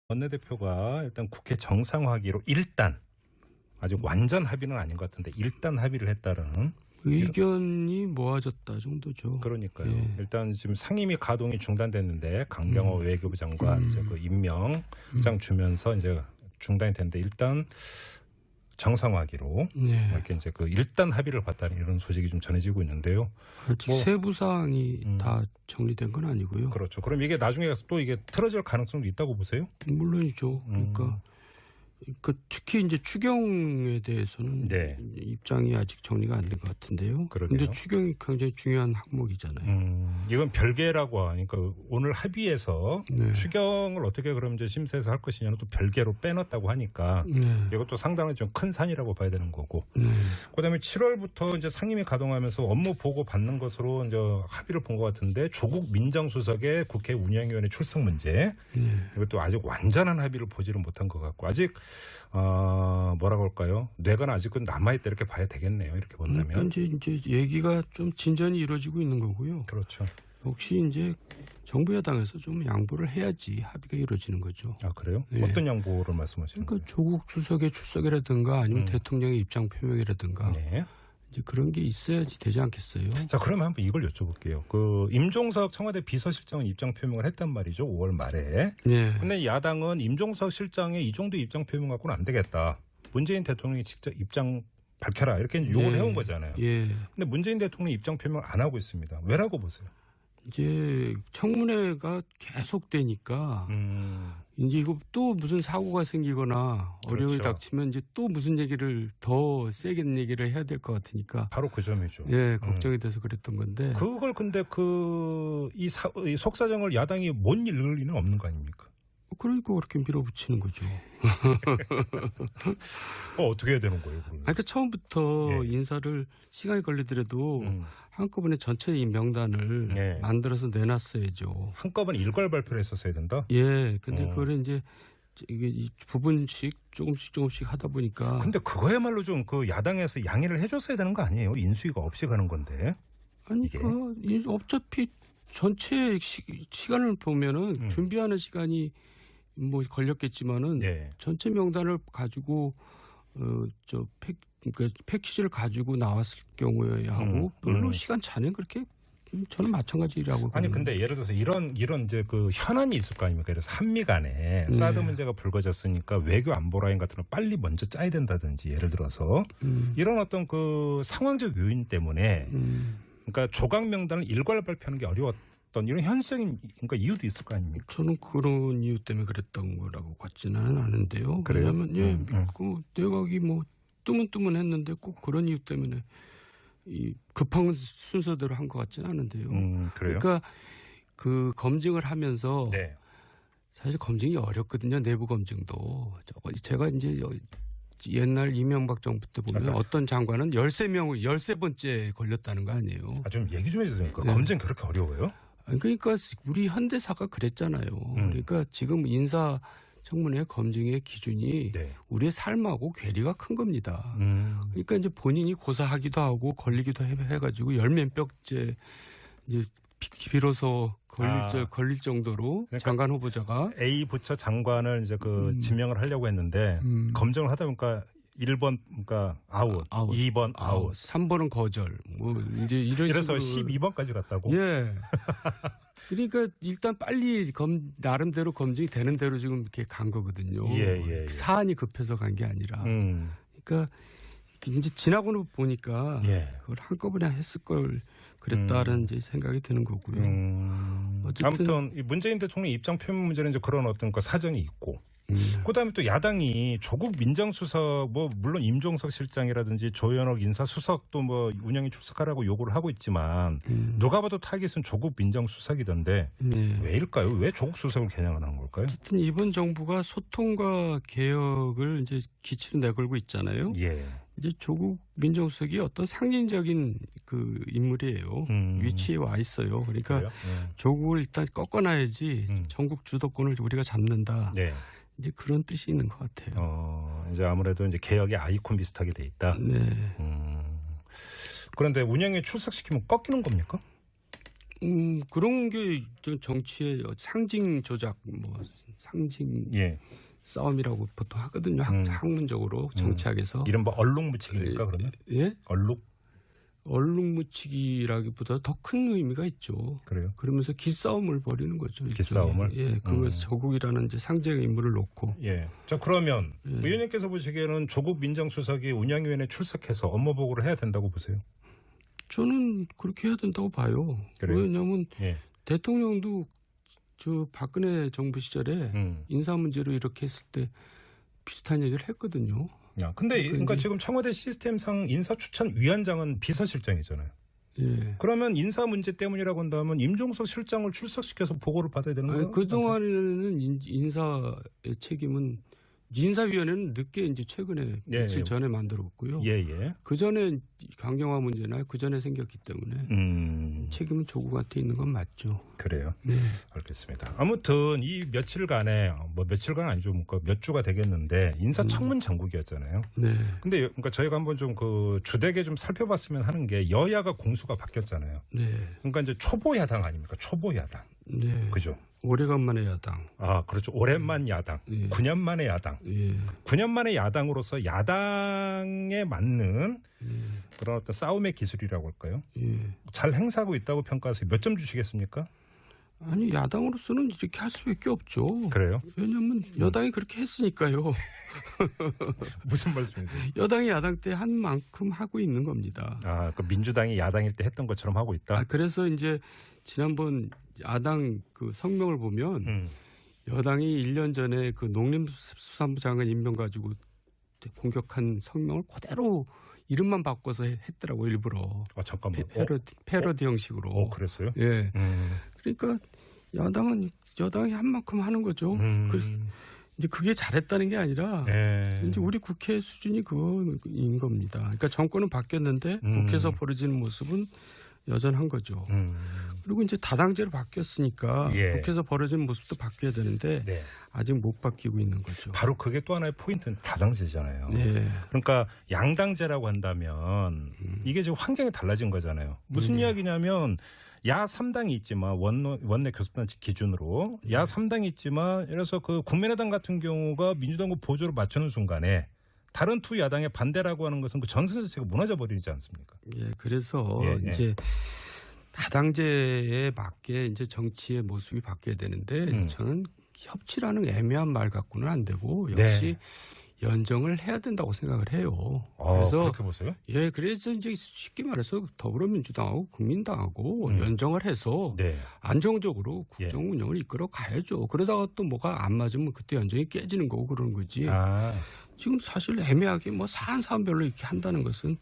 원내대표가 일단 국회 정상화기로 일단 아직 완전 합의는 아닌 것 같은데 일단 합의를 했다는 의견이 모아졌다 정도죠. 그러니까요. 예. 일단 지금 상임위 가동이 중단됐는데 강경호 외교부 장관 이제 그 임명장 주면서 이제 중단이 됐는데 일단 정상화기로 네. 이렇게 이제 그 일단 합의를 봤다는 이런 소식이 좀 전해지고 있는데요. 아직 세부 사항이 다 정리된 건 아니고요. 그렇죠. 그럼 이게 나중에 가서 또 이게 틀어질 가능성도 있다고 보세요? 물론이죠. 그러니까 특히 이제 추경에 대해서는 네. 입장이 아직 정리가 안 된 것 같은데요. 그러게요. 그런데 추경이 굉장히 중요한 항목이잖아요. 이건 별개라고 하니까 오늘 합의해서 네. 추경을 어떻게 그럼 이제 심사해서 할 것이냐는 또 별개로 빼놨다고 하니까 네. 이것도 상당히 좀 큰 산이라고 봐야 되는 거고. 네. 그다음에 7월부터 이제 상임위 가동하면서 업무 보고 받는 것으로 이제 합의를 본 것 같은데 조국 민정수석의 국회 운영위원회 출석 문제 이것도 아직 완전한 합의를 보지를 못한 것 같고 아직 뭐라고 할까요? 뇌가 아직은 남아있다 이렇게 봐야 되겠네요. 이렇게 본다면. 그러니까 이제 얘기가 좀 진전이 이루어지고 있는 거고요. 그렇죠. 역시 이제 정부 여당에서 좀 양보를 해야지 합의가 이루어지는 거죠. 아 그래요? 네. 어떤 양보를 말씀하시는 거예요? 그러니까 조국 수석의 출석이라든가 아니면 대통령의 입장 표명이라든가 네. 이제 그런 게 있어야지 되지 않겠어요? 자, 그러면 한번 이걸 여쭤볼게요. 그 임종석 청와대 비서실장은 입장 표명을 했단 말이죠. 5월 말에. 네. 근데 야당은 임종석 실장의 이 정도 입장 표명 갖고는 안 되겠다. 문재인 대통령이 직접 입장 밝혀라 이렇게 요구를 해온 거잖아요. 예. 근데 문재인 대통령이 입장 표명 안 하고 있습니다. 왜라고 보세요? 이제 청문회가 계속되니까 이제 이거 또 무슨 사고가 생기거나 어려움이 그렇죠. 닥치면 이제 또 무슨 얘기를 더 세게 얘기를 해야 될 것 같으니까 바로 그 점이죠. 예, 걱정이 돼서 그랬던 건데. 그걸 근데 이 속사정을 야당이 못 읽을 리는 없는 거 아닙니까? 그러니까 그렇게 밀어붙이는 거죠. 어떻게 해야 되는 거예요? 그러면? 그러니까 처음부터 예. 인사를 시간이 걸리더라도 한꺼번에 전체 이 명단을 예. 만들어서 내놨어야죠. 한꺼번에 일괄 발표를 했었어야 된다? 예. 근데 그거를 이제 이게 이 부분씩 조금씩 하다 보니까. 근데 그거야말로 좀 그 야당에서 양해를 해줬어야 되는 거 아니에요? 인수위가 없이 가는 건데. 아니, 이게? 어차피 전체 시간을 보면은 준비하는 시간이 뭐 걸렸겠지만은 네. 전체 명단을 가지고 그러니까 패키지를 가지고 나왔을 경우에 하고 별로 시간 차는 그렇게 저는 마찬가지라고. 아니 근데 예를 들어서 이런 이제 그 현안이 있을 거 아닙니까? 그래서 한미 간에 사드 문제가 불거졌으니까 외교 안보 라인 같은 거 빨리 먼저 짜야 된다든지 예를 들어서 이런 어떤 그 상황적 요인 때문에 그러니까 조각 명단을 일괄 발표하는 게 어려웠던 이런 현실적인 그러니까 이유도 있을 거 아닙니까? 저는 그런 이유 때문에 그랬던 거라고 같지는 않은데요. 그래요? 왜냐하면 그 내각이 뭐 뜨문뜨문했는데 꼭 그런 이유 때문에 이 급한 순서대로 한 것 같지는 않은데요. 그래요? 그러니까 그 검증을 하면서 네. 사실 검증이 어렵거든요. 내부 검증도. 제가 이제 옛날 이명박 정부 때 보면 어떤 장관은 13번째 걸렸다는 거 아니에요. 좀 얘기 좀 해주세요. 네. 검증 그렇게 어려워요? 그러니까 우리 현대사가 그랬잖아요. 그러니까 지금 인사청문회 검증의 기준이 우리의 삶하고 괴리가 큰 겁니다. 그러니까 이제 본인이 고사하기도 하고 걸리기도 해가지고 10몇 벽째 이제 비로소 걸릴 정도로 그러니까 장관 후보자가 A 부처 장관을 이제 그 지명을 하려고 했는데 검증을 하다 보니까 1번 그러니까 아웃, 2번 아웃, 3번은 거절. 뭐 이제 이런 그래서 식으로 12번까지 갔다고. 예. 그러니까 일단 빨리 나름대로 검증이 되는 대로 지금 이렇게 간 거거든요. 예. 사안이 급해서 간 게 아니라. 그러니까 이제 지나고 보니까 그걸 한꺼번에 했을 걸 그랬다라는 이제 생각이 드는 거고요. 아무튼 이 문재인 대통령 입장 표명 문제는 이제 그런 어떤 그 사정이 있고. 그다음에 또 야당이 조국 민정수석 뭐 물론 임종석 실장이라든지 조현옥 인사수석도 뭐 운영에 출석하라고 요구를 하고 있지만 누가 봐도 타깃은 조국 민정수석이던데 왜일까요? 왜 조국 수석을 겨냥을 하는 걸까요? 어쨌든 이번 정부가 소통과 개혁을 이제 기치로 내걸고 있잖아요. 예. 이제 조국 민정수석이 어떤 상징적인 그 인물이에요. 위치에 와 있어요. 그러니까 조국을 일단 꺾어놔야지 전국 주도권을 우리가 잡는다. 네. 이제 그런 뜻이 있는 것 같아요. 이제 아무래도 이제 개혁의 아이콘 비슷하게 돼 있다. 네. 그런데 운영에 출석시키면 꺾이는 겁니까? 그런 게 정치의 상징 조작, 뭐 상징 싸움이라고 보통 하거든요. 학문적으로 정치학에서. 이른바 얼룩무치기입니까 그러면? 예? 얼룩무치기라기보다 더 큰 의미가 있죠. 그래요? 그러면서 기싸움을 벌이는 거죠. 기싸움을? 예, 그 조국이라는 이제 상징 인물을 놓고. 예. 자 그러면 의원님께서 보시기에는 조국 민정수석이 운영위원회에 출석해서 업무 보고를 해야 된다고 보세요? 저는 그렇게 해야 된다고 봐요. 그래요? 왜냐하면 대통령도 저 박근혜 정부 시절에 인사 문제로 이렇게 했을 때 비슷한 얘기를 했거든요. 근데 그러니까 지금 청와대 시스템상 인사추천위원장은 비서실장이잖아요. 예. 그러면 인사 문제 때문이라고 한다면 임종석 실장을 출석시켜서 보고를 받아야 되는 거예요? 그동안에는 인사의 책임은 인사위원회는 늦게 이제 최근에 며칠 전에 만들었고요. 그 전에 강경화 문제나 그 전에 생겼기 때문에 책임은 조국한테 있는 건 맞죠. 그래요. 네. 알겠습니다. 아무튼 이 며칠간에 며칠간 아니죠, 몇 주가 되겠는데 인사청문 장국이었잖아요. 네. 근데 그러니까 저희가 한번 좀 그 주되게 좀 살펴봤으면 하는 게 여야가 공수가 바뀌었잖아요. 네. 그러니까 이제 초보 야당 아닙니까? 초보 야당. 네. 그죠? 오래간만에 야당. 그렇죠. 오랜만 야당. 9년 만에 야당. 9년 만에 야당으로서 야당에 맞는 그런 어떤 싸움의 기술이라고 할까요? 잘 행사하고 있다고 평가하세요. 몇 점 주시겠습니까? 아니 야당으로서는 이렇게 할 수밖에 없죠. 그래요? 왜냐하면 여당이 그렇게 했으니까요. 무슨 말씀이세요? 여당이 야당 때 한 만큼 하고 있는 겁니다. 그 민주당이 야당일 때 했던 것처럼 하고 있다. 그래서 이제 지난번 야당 그 성명을 보면 여당이 1년 전에 그 농림수산부 장관 임명 가지고 공격한 성명을 그대로 이름만 바꿔서 했더라고 일부러. 잠깐만. 패러디 형식으로. 그랬어요? 예. 그러니까 여당이 한 만큼 하는 거죠. 이제 그게 잘했다는 게 아니라 이제 우리 국회 수준이 그거인 겁니다. 그러니까 정권은 바뀌었는데 국회에서 벌어지는 모습은 여전한 거죠. 그리고 이제 다당제로 바뀌었으니까 국회에서 벌어지는 모습도 바뀌어야 되는데 아직 못 바뀌고 있는 거죠. 바로 그게 또 하나의 포인트는 다당제잖아요. 그러니까 양당제라고 한다면 이게 지금 환경이 달라진 거잖아요. 무슨 이야기냐면 야 3당이 있지만 원내 교섭단체 기준으로 야 3당이 있지만 그래서 그 국민의당 같은 경우가 민주당과 보조를 맞추는 순간에 다른 두 야당의 반대라고 하는 것은 그 전선 자체가 무너져 버리지 않습니까? 그래서 이제 다당제에 맞게 이제 정치의 모습이 바뀌어야 되는데 저는 협치라는 애매한 말 갖고는 안 되고 역시 연정을 해야 된다고 생각을 해요. 그래서 그렇게 보세요? 그래서 이제 쉽게 말해서 더불어민주당하고 국민당하고 연정을 해서 안정적으로 국정 운영을 이끌어 가야죠. 그러다가 또 뭐가 안 맞으면 그때 연정이 깨지는 거고 그러는 거지. 지금 사실 애매하게 사안별로 이렇게 한다는 것은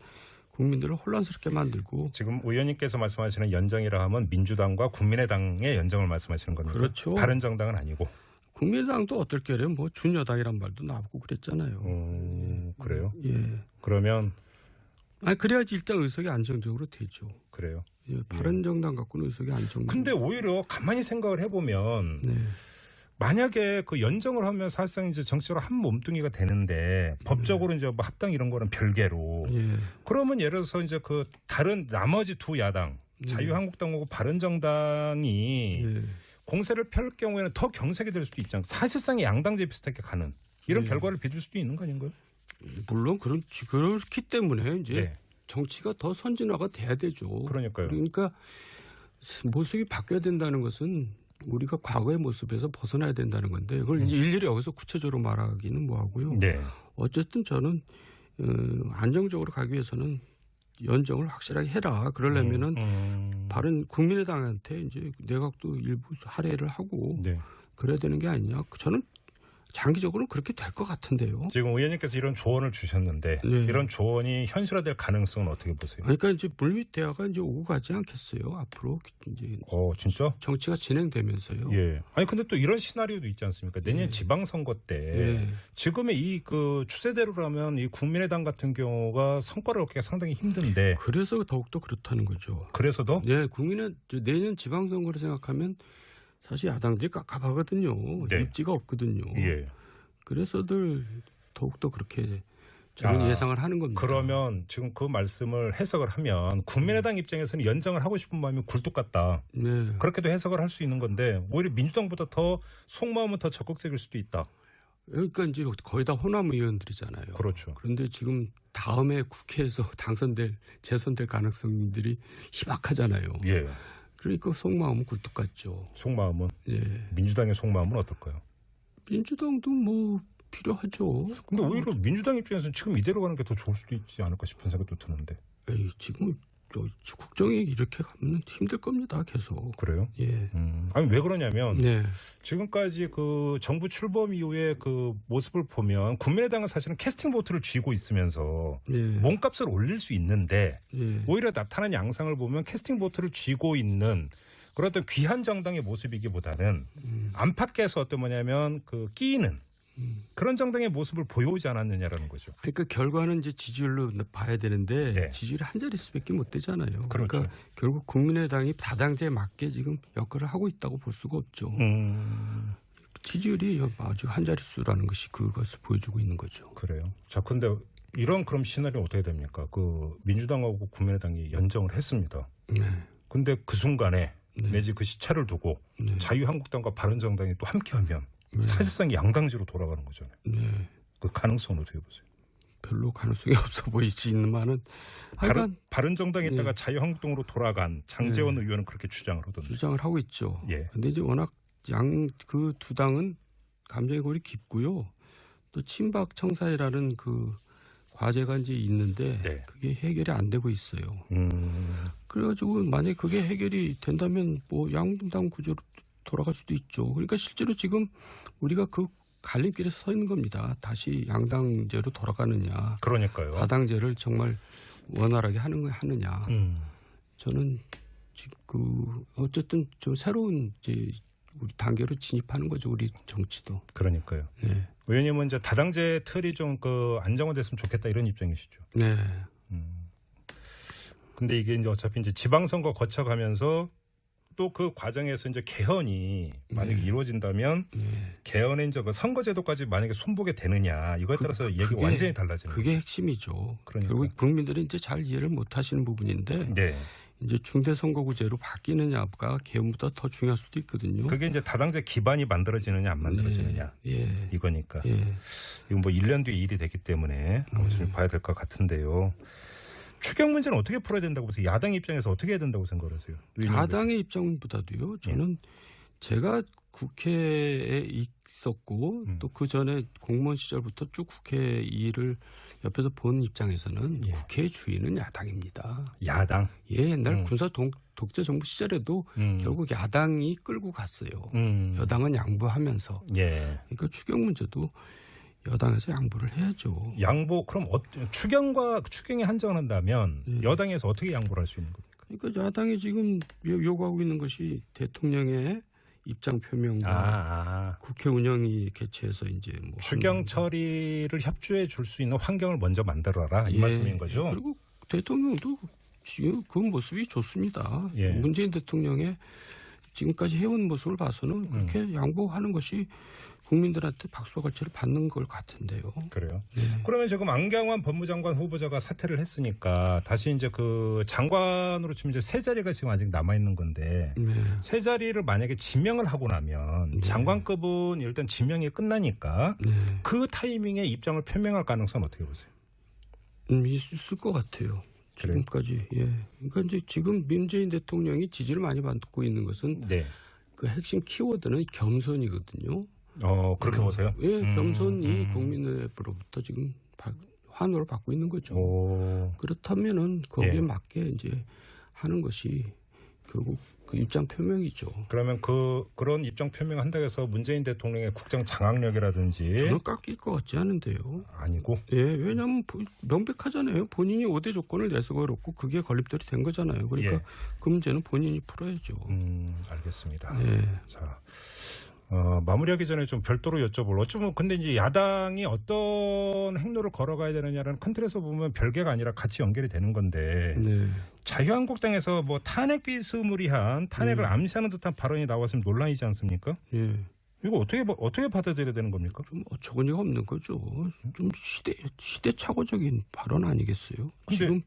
국민들을 혼란스럽게 만들고. 지금 의원님께서 말씀하시는 연정이라 하면 민주당과 국민의당의 연정을 말씀하시는 겁니다. 그렇죠. 바른정당은 아니고. 국민의당도 어떨 게는 준여당이란 말도 나오고 그랬잖아요. 그래요? 그러면 그래야지 일단 의석이 안정적으로 되죠. 그래요? 바른정당 갖고는 의석이 안정적. 근데 오히려 가만히 생각을 해보면 만약에 그 연정을 하면 사실상 이제 정치적으로 한 몸뚱이가 되는데 법적으로 이제 합당 이런 거는 별개로 그러면 예를 들어서 이제 그 다른 나머지 두 야당 자유한국당하고 바른정당이 공세를 펼 경우에는 더 경색이 될 수도 있잖아요. 사실상 양당제 비슷하게 가는 이런 결과를 빚을 수도 있는 거 아닌가요? 물론 그렇기 때문에 이제 정치가 더 선진화가 돼야 되죠. 그러니까요. 그러니까 모습이 바뀌어야 된다는 것은 우리가 과거의 모습에서 벗어나야 된다는 건데 그걸 이제 일일이 여기서 구체적으로 말하기는 뭐하고요. 어쨌든 저는 안정적으로 가기 위해서는 연정을 확실하게 해라. 그러려면은 국민의당한테 이제 내각도 일부 할애를 하고 그래야 되는 게 아니냐. 저는 장기적으로는 그렇게 될 것 같은데요. 지금 의원님께서 이런 조언을 주셨는데 이런 조언이 현실화될 가능성은 어떻게 보세요? 그러니까 이제 물밑 대화가 이제 오고 가지 않겠어요. 앞으로 이제 진짜? 정치가 진행되면서요. 아니 근데 또 이런 시나리오도 있지 않습니까? 내년 지방선거 때 지금의 이 그 추세대로라면 이 국민의당 같은 경우가 성과를 얻기가 상당히 힘든데 그래서 더욱더 그렇다는 거죠. 그래서도? 내년 지방선거를 생각하면 사실 야당들이 깝깝하거든요. 입지가 없거든요. 그래서들 더욱더 그렇게 저는 예상을 하는 겁니다. 그러면 지금 그 말씀을 해석을 하면 국민의당 입장에서는 연정을 하고 싶은 마음이 굴뚝 같다. 네. 그렇게도 해석을 할 수 있는 건데 오히려 민주당보다 더 속마음은 더 적극적일 수도 있다. 그러니까 이제 거의 다 호남 의원들이잖아요. 그렇죠. 그런데 지금 다음에 국회에서 재선될 가능성들이 희박하잖아요. 예. 그러니까 속마음은 굴뚝 같죠. 속마음은? 예. 민주당의 속마음은 어떨까요? 민주당도 뭐 필요하죠. 근데 오히려 민주당 입장에서는 지금 이대로 가는 게 더 좋을 수도 있지 않을까 싶은 생각도 드는데. 에이, 지금 국정이 이렇게 가면 힘들 겁니다. 계속. 그래요? 예. 아니 왜 그러냐면 네. 지금까지 그 정부 출범 이후에 그 모습을 보면 국민의당은 사실은 캐스팅 보트를 쥐고 있으면서 네. 몸값을 올릴 수 있는데 예. 오히려 나타난 양상을 보면 캐스팅 보트를 쥐고 있는 그런 어떤 귀한 정당의 모습이기보다는 안팎에서 어떤 뭐냐면 그 끼이는 그런 정당의 모습을 보여오지 않았느냐라는 거죠. 그러니까 결과는 이제 지지율로 봐야 되는데 네. 지지율이 한 자릿수밖에 못 되잖아요. 그렇죠. 그러니까 결국 국민의당이 다당제에 맞게 지금 역할을 하고 있다고 볼 수가 없죠. 지지율이 아주 한 자릿수라는 것이 그것을 보여주고 있는 거죠. 그래요. 자, 근데 이런 그럼 시나리오 어떻게 됩니까? 그 민주당하고 국민의당이 연정을 했습니다. 네. 근데 그 순간에 네. 내지 그 시차를 두고 네. 자유한국당과 바른정당이 또 함께하면 네. 사실상 양당제로 돌아가는 거잖아요. 네. 그 가능성은 어떻게 보세요? 별로 가능성이 없어 보이지만은 바른정당에 있다가 네. 자유한국당으로 돌아간 장제원 의원은 그렇게 주장을 하던데. 주장을 하고 있죠. 예. 근데 이제 워낙 그 두 당은 감정의 골이 깊고요. 또 친박 청사회라는 그 과제가 이제 있는데 네. 그게 해결이 안 되고 있어요. 그래가지고 만약에 그게 해결이 된다면 뭐 양분당 구조로 돌아갈 수도 있죠. 그러니까 실제로 지금 우리가 그 갈림길에 서 있는 겁니다. 다시 양당제로 돌아가느냐. 그러니까요. 다당제를 정말 원활하게 하느냐. 저는 지금 어쨌든 좀 새로운 이제 우리 단계로 진입하는 거죠. 우리 정치도. 그러니까요. 네. 의원님은 이제 다당제 틀이 좀 그 안정화됐으면 좋겠다 이런 입장이시죠. 네. 근데 이게 이제 어차피 이제 지방선거 거쳐가면서 또 그 과정에서 이제 개헌이 만약에 이루어진다면 개헌의 이제 그 선거제도까지 만약에 손보게 되느냐 이거에 따라서 얘기가 완전히 달라지는 그게 핵심이죠. 그러니까. 결국 국민들은 이제 잘 이해를 못 하시는 부분인데 네. 이제 중대선거구제로 바뀌느냐가 개헌보다 더 중요할 수도 있거든요. 그게 이제 다당제 기반이 만들어지느냐 안 만들어지느냐 예. 이거니까. 예. 이건 뭐 1년 뒤에 일이 되기 때문에 좀 봐야 될 것 같은데요. 추경 문제는 어떻게 풀어야 된다고 보세요? 야당 입장에서 어떻게 해야 된다고 생각하세요? 야당의 입장보다도요. 저는 제가 국회에 있었고 또 그 전에 공무원 시절부터 쭉 국회 일을 옆에서 본 입장에서는 국회의 주인은 야당입니다. 야당? 예, 옛날 군사 독재 정부 시절에도 결국 야당이 끌고 갔어요. 여당은 양보하면서. 예. 그러니까 추경 문제도 여당에서 양보를 해야죠. 양보 그럼 추경에 한정을 한다면 여당에서 어떻게 양보를 할 수 있는 겁니까? 그러니까 야당이 지금 요구하고 있는 것이 대통령의 입장 표명과 국회 운영위 개최해서 이제 뭐 추경 처리를 협조해 줄 수 있는 환경을 먼저 만들어라 이 말씀인 거죠. 그리고 대통령도 지금 그 모습이 좋습니다. 예. 문재인 대통령의 지금까지 해온 모습을 봐서는 그렇게 양보하는 것이 국민들한테 박수와 갈채를 받는 걸 같은데요. 그래요. 네. 그러면 지금 안경환 법무장관 후보자가 사퇴를 했으니까 다시 이제 그 장관으로 치면 이제 세 자리가 지금 아직 남아 있는 건데 세 자리를 만약에 지명을 하고 나면 장관급은 일단 지명이 끝나니까 그 타이밍에 입장을 표명할 가능성은 어떻게 보세요? 있을 것 같아요. 지금까지. 예. 그러니까 이제 지금 문재인 대통령이 지지를 많이 받고 있는 것은 그 핵심 키워드는 겸손이거든요. 그렇게 보세요? 예, 겸손이 국민으로부터 지금 환호를 받고 있는 거죠. 그렇다면은 거기에 맞게 이제 하는 것이 결국 그 입장 표명이죠. 그러면 그런 입장 표명한다고 해서 문재인 대통령의 국정 장악력이라든지 저는 깎일 것 같지 않은데요. 아니고? 예, 왜냐하면 명백하잖아요. 본인이 5대 조건을 내서 그렇고 그게 건립들이 된 거잖아요. 그러니까 그 문제는 본인이 풀어야죠. 알겠습니다. 예. 자. 마무리하기 전에 좀 별도로 여쭤볼. 어쩌면 근데 이제 야당이 어떤 행로를 걸어가야 되느냐라는 큰 틀에서 보면 별개가 아니라 같이 연결이 되는 건데 자유한국당에서 뭐 탄핵 비스무리한 탄핵을 암시하는 듯한 발언이 나왔으면 논란이지 않습니까? 예. 이거 어떻게 받아들여야 되는 겁니까? 좀 어처구니가 없는 거죠. 좀 시대착오적인 발언 아니겠어요? 지금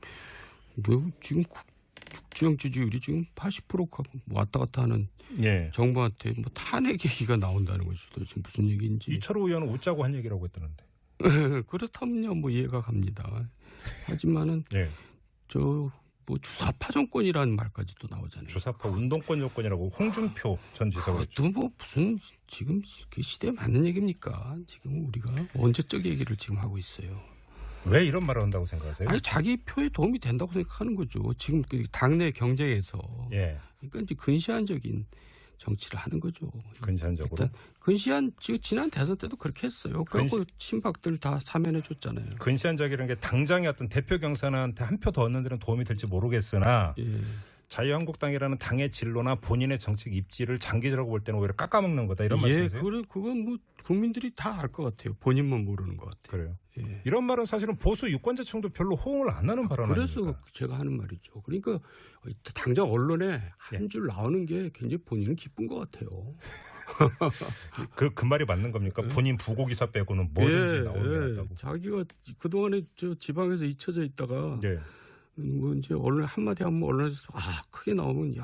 국정 지지율이 지금 80%가 왔다 갔다 하는 예. 정부한테 뭐 탄핵 얘기가 나온다는 거죠. 도대체 무슨 얘기인지. 이철호 의원은 웃자고 한 얘기라고 했다는데. 그렇다면요, 뭐 이해가 갑니다. 하지만은 예. 뭐 주사파 정권이라는 말까지도 나오잖아요. 주사파 운동권 정권이라고 홍준표 전 지사가 그것도 뭐 무슨 지금 그 시대에 맞는 얘기입니까? 지금 우리가 언제적 얘기를 지금 하고 있어요. 왜 이런 말을 한다고 생각하세요? 아니 자기 표에 도움이 된다고 생각하는 거죠. 지금 그 당내 경쟁에서. 예. 그러니까 이제 근시안적인 정치를 하는 거죠. 근시안적으로. 근시안 지난 대선 때도 그렇게 했어요. 그리고 친박들 다 사면해 줬잖아요. 근시안적이라는 게 당장의 어떤 대표 경선한테 한 표 더 얻는 데는 도움이 될지 모르겠으나 예. 자유한국당이라는 당의 진로나 본인의 정책 입지를 장기적으로 볼 때는 오히려 깎아먹는 거다 이런 말씀이세요? 그건 뭐 국민들이 다 알 것 같아요. 본인만 모르는 것 같아요. 그래요. 예. 이런 말은 사실은 보수 유권자층도 별로 호응을 안 하는 발언 그래서 아닙니까? 제가 하는 말이죠. 그러니까 당장 언론에 한 줄 나오는 게 굉장히 본인은 기쁜 것 같아요. 그 말이 맞는 겁니까? 본인 부고 기사 빼고는 뭐든지 나오는 게 낫다고. 자기가 그동안에 지방에서 잊혀져 있다가 예. 뭐 이제 언론 한마디 하면 언론에서 크게 나오면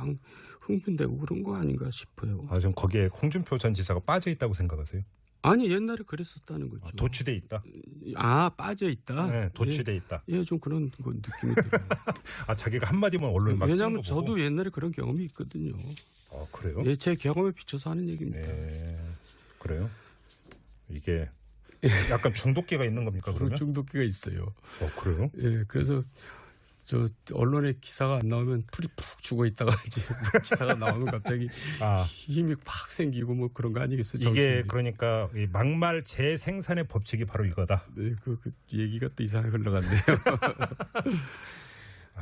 흥분되고 그런 거 아닌가 싶어요. 지금 거기에 홍준표 전 지사가 빠져 있다고 생각하세요? 아니 옛날에 그랬었다는 거죠. 도취돼 있다. 빠져 있다. 네, 도취돼 있다. 예, 좀 그런 느낌이 들어요. 자기가 한마디면 언론에 막 왜냐하면 저도 옛날에 그런 경험이 있거든요. 그래요? 예, 제 경험에 비춰서 하는 얘기입니다. 네, 그래요? 이게 약간 중독기가 있는 겁니까 그러면? 중독기가 있어요. 그래요? 예, 그래서 언론에 기사가 안 나오면 풀이 푹 죽어 있다가 이제 기사가 나오면 갑자기 힘이 팍 생기고 뭐 그런 거 아니겠어요? 이게 그러니까 이 막말 재생산의 법칙이 바로 이거다. 네, 그 얘기가 또 이상하게 흘러갔네요.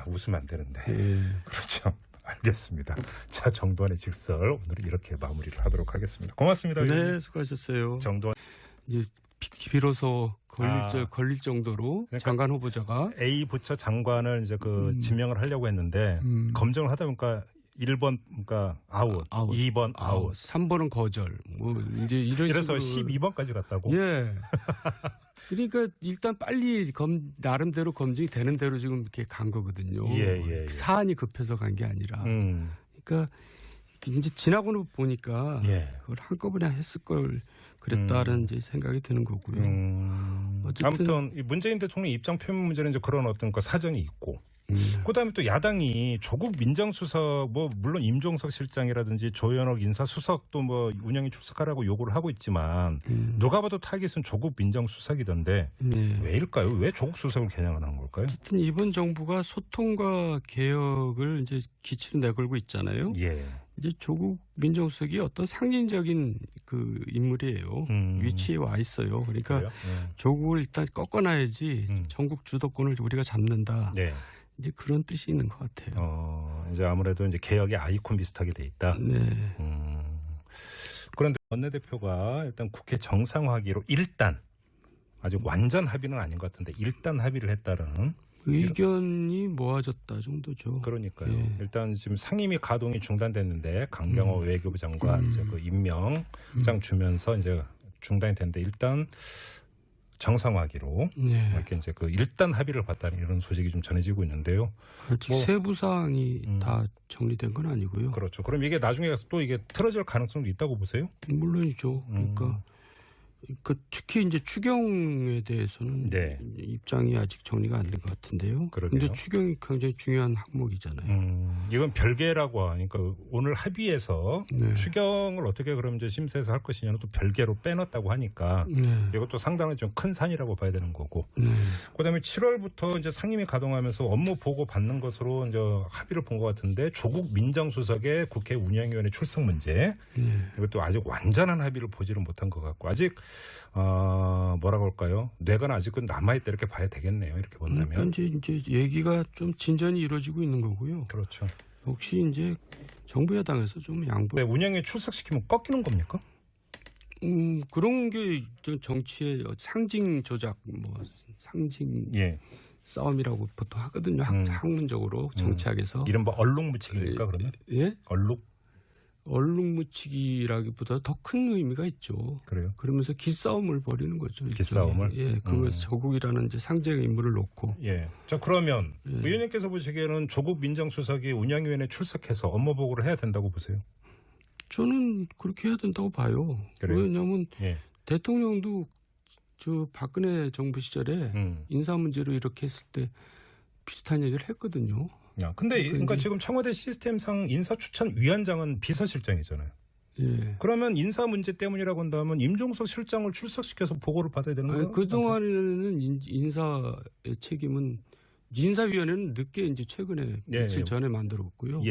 웃으면 안 되는데. 예. 그렇죠. 알겠습니다. 자, 정도환의 직설 오늘은 이렇게 마무리를 하도록 하겠습니다. 고맙습니다. 네, 수고하셨어요. 정도환 이제 비로소 걸릴 정도로 그러니까 장관 후보자가 A 부처 장관을 이제 지명을 하려고 했는데 검증을 하다 보니까 1번 그러니까 아웃, 2번 아웃, 3번은 거절. 뭐 이제 이래서 12번까지 갔다고. 예. 그러니까 일단 빨리 나름대로 검증이 되는 대로 지금 이렇게 간 거거든요. 예. 사안이 급해서 간 게 아니라. 그러니까 이제 지나고는 보니까 그걸 한꺼번에 했을 걸 그랬다는 이제 생각이 드는 거고요. 아무튼 이 문재인 대통령 입장 표명 문제는 이제 그런 어떤 사정이 있고, 그다음에 또 야당이 조국 민정수석 뭐 물론 임종석 실장이라든지 조현옥 인사수석도 뭐 운영에 출석하라고 요구를 하고 있지만 누가 봐도 타깃은 조국 민정수석이던데 왜일까요? 왜 조국 수석을 겨냥하는 걸까요? 어쨌든 이번 정부가 소통과 개혁을 이제 기치로 내걸고 있잖아요. 예. 이제 조국 민정수석이 어떤 상징적인 그 인물이에요. 위치에 와 있어요. 그러니까 조국을 일단 꺾어놔야지 전국 주도권을 우리가 잡는다. 네. 이제 그런 뜻이 있는 것 같아요. 이제 아무래도 이제 개혁의 아이콘 비슷하게 돼 있다. 네. 그런데 원내대표가 일단 국회 정상화하기로 일단 아직 완전 합의는 아닌 것 같은데 일단 합의를 했다는 의견이 모아졌다 정도죠. 그러니까요. 일단 지금 상임위 가동이 중단됐는데 강경호 외교부 장관 이제 그 임명장 주면서 이제 중단이 됐는데 일단 정상화하기로 이렇게 이제 일단 합의를 봤다는 이런 소식이 좀 전해지고 있는데요. 아직 세부 사항이 다 정리된 건 아니고요. 그렇죠. 그럼 이게 나중에 가서 또 이게 틀어질 가능성도 있다고 보세요? 물론이죠. 그러니까 특히 이제 추경에 대해서는 입장이 아직 정리가 안 된 것 같은데요. 그런데 추경이 굉장히 중요한 항목이잖아요. 이건 별개라고 하니까 오늘 합의해서 추경을 어떻게 그럼 이제 심사해서 할 것이냐는 또 별개로 빼놨다고 하니까 이것도 상당히 좀 큰 산이라고 봐야 되는 거고. 그다음에 7월부터 이제 상임위 가동하면서 업무 보고 받는 것으로 이제 합의를 본 것 같은데 조국 민정수석의 국회 운영위원회 출석 문제 이것도 아직 완전한 합의를 보지를 못한 것 같고 아직 뭐라고 할까요? 뇌가 아직은 남아있다 이렇게 봐야 되겠네요. 이렇게 본다면. 그러니까 이제 얘기가 좀 진전이 이루어지고 있는 거고요. 그렇죠. 역시 이제 정부 여당에서 좀 양보. 왜 운영에 출석시키면 꺾이는 겁니까? 그런 게 정치의 상징 조작, 뭐 상징 싸움이라고 보통 하거든요. 학문적으로 정치학에서. 이른바 얼룩무치기입니까 그러면? 예? 얼룩? 얼룩 묻히기라기보다 더 큰 의미가 있죠. 그래요? 그러면서 기싸움을 벌이는 거죠. 기싸움을? 예, 그것을 조국이라는 이제 상징 인물을 놓고. 예. 자, 그러면 의원님께서 보시기에는 조국 민정수석이 운영위원회에 출석해서 업무 보고를 해야 된다고 보세요? 저는 그렇게 해야 된다고 봐요. 그래요? 왜냐하면 대통령도 저 박근혜 정부 시절에 인사 문제로 이렇게 했을 때 비슷한 얘기를 했거든요. 근데 그러니까 지금 청와대 시스템상 인사추천위원장은 비서실장이잖아요. 예. 그러면 인사 문제 때문이라고 한다면 임종석 실장을 출석시켜서 보고를 받아야 되는 거예요? 그동안에는 인사의 책임은 인사위원회는 늦게 이제 최근에 며칠 전에 만들었고요.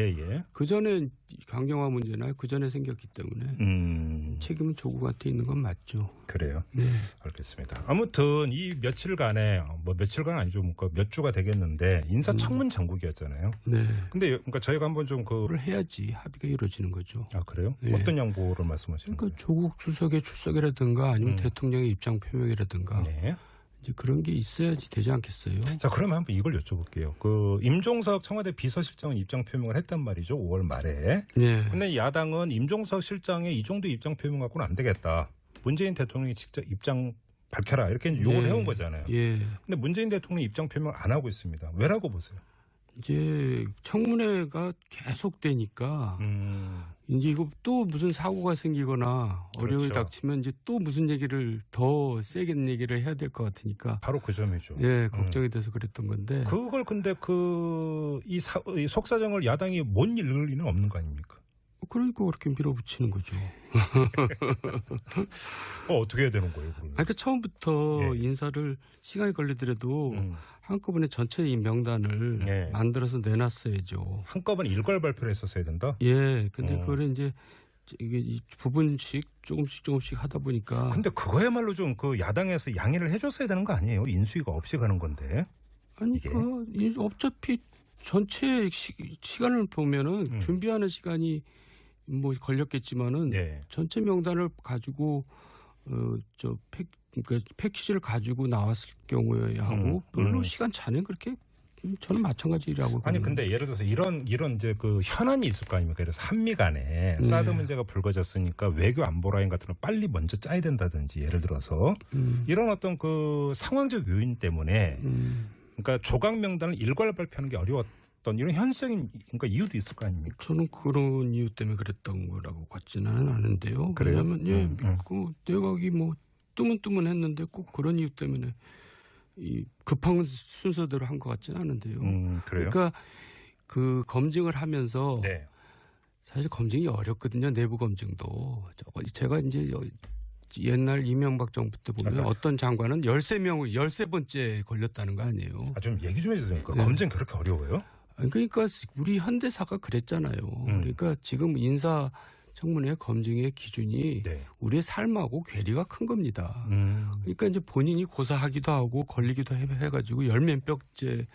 그 전에 강경화 문제나 그 전에 생겼기 때문에 책임은 조국한테 있는 건 맞죠. 그래요. 네. 알겠습니다. 아무튼 이 며칠간에 며칠간 아니죠, 몇 주가 되겠는데 인사청문 장국이었잖아요. 네. 근데 그러니까 저희가 한번 좀 그걸 해야지 합의가 이루어지는 거죠. 아 그래요? 네. 어떤 양보를 말씀하시는 거예요? 그러니까 조국 주석의 출석이라든가 아니면 대통령의 입장 표명이라든가. 네. 이제 그런 게 있어야지 되지 않겠어요? 자, 그러면 한번 이걸 여쭤볼게요. 그 임종석 청와대 비서실장은 입장 표명을 했단 말이죠. 5월 말에. 네. 근데 야당은 임종석 실장의 이 정도 입장 표명 갖고는 안 되겠다. 문재인 대통령이 직접 입장 밝혀라. 이렇게 요구를 해온 거잖아요. 근데 문재인 대통령이 입장 표명을 안 하고 있습니다. 왜라고 보세요? 이제 청문회가 계속되니까 이제 이거 또 무슨 사고가 생기거나 어려움이 닥치면 이제 또 무슨 얘기를 더 세게 얘기를 해야 될 것 같으니까 바로 그 점이죠. 예, 걱정이 돼서 그랬던 건데 그걸 근데 이 속사정을 야당이 못 읽을 리는 없는 거 아닙니까? 그러니까 그렇게 밀어붙이는 거죠. 어떻게 해야 되는 거예요? 그러면? 그러니까 처음부터 인사를 시간이 걸리더라도 한꺼번에 전체 이 명단을 만들어서 내놨어야죠. 한꺼번에 일괄 발표를 했었어야 된다? 예. 근데 그거를 이제 이게 부분씩 조금씩 하다 보니까. 근데 그거야말로 좀 그 야당에서 양해를 해줬어야 되는 거 아니에요? 인수위가 없이 가는 건데. 아니, 어차피 전체 시간을 보면은 준비하는 시간이 뭐 걸렸겠지만은 전체 명단을 가지고 그러니까 패키지를 가지고 나왔을 경우에 하고 별로 시간 차는 그렇게 저는 마찬가지라고. 아니 근데 예를 들어서 이런 이제 그 현안이 있을 거 아닙니까? 그래서 한미 간에 사드 문제가 불거졌으니까 외교 안보 라인 같은 거 빨리 먼저 짜야 된다든지 예를 들어서 이런 어떤 그 상황적 요인 때문에 그러니까 조각 명단을 일괄 발표하는 게 어려웠던 이런 현실적인 그러니까 이유도 있을 거 아닙니까? 저는 그런 이유 때문에 그랬던 거라고 같지는 않은데요. 그래요? 왜냐하면 그 내각이 뭐 뜨문뜨문했는데 꼭 그런 이유 때문에 이 급한 순서대로 한 것 같지는 않은데요. 그래요? 그러니까 그 검증을 하면서 사실 검증이 어렵거든요. 내부 검증도. 제가 이제 옛날 이명박 정부 때 보면 어떤 장관은 13번째 걸렸다는 거 아니에요. 좀 얘기 좀 해주세요. 검증 그렇게 어려워요? 그러니까 우리 현대사가 그랬잖아요. 그러니까 지금 인사청문회 검증의 기준이 우리의 삶하고 괴리가 큰 겁니다. 그러니까 이제 본인이 고사하기도 하고 걸리기도 해가지고 열몇 벽째